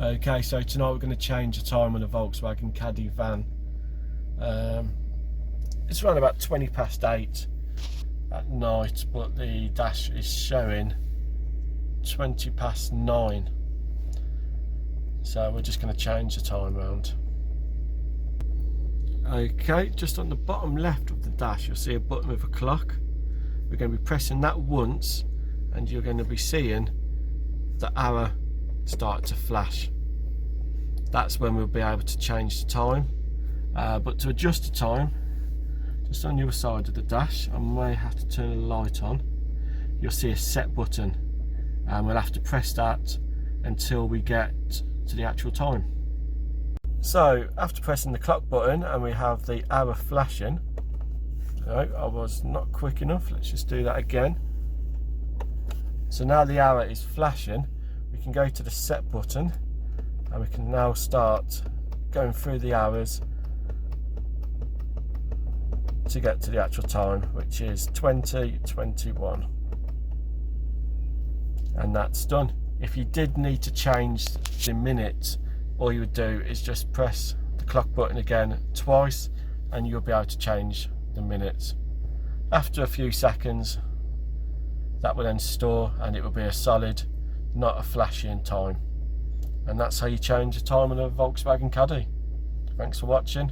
Okay, so tonight we're going to change the time on the VolksWagen Caddy van. It's around about 20 past 8 at night, but the dash is showing 20 past 9. So we're just going to change the time round. Okay, just on the bottom left of the dash you'll see a button with a clock. We're going to be pressing that once and you're going to be seeing the arrow start to flash. That's when we'll be able to change the time. But to adjust the time, just on the other side of the dash, I may have to turn the light on. You'll see a set button and we'll have to press that until we get to the actual time. So after pressing the clock button and we have the arrow flashing, no, I was not quick enough, let's just do that again. So now the arrow is flashing, we can go to the set button and we can now start going through the hours to get to the actual time, which is 20:21, and that's done. If you did need to change the minute, all you would do is just press the clock button again twice and you'll be able to change the minutes. After a few seconds that will then store and it will be a solid, not a flashing time. And that's how you change the time on a VolksWagen Caddy. Thanks for watching.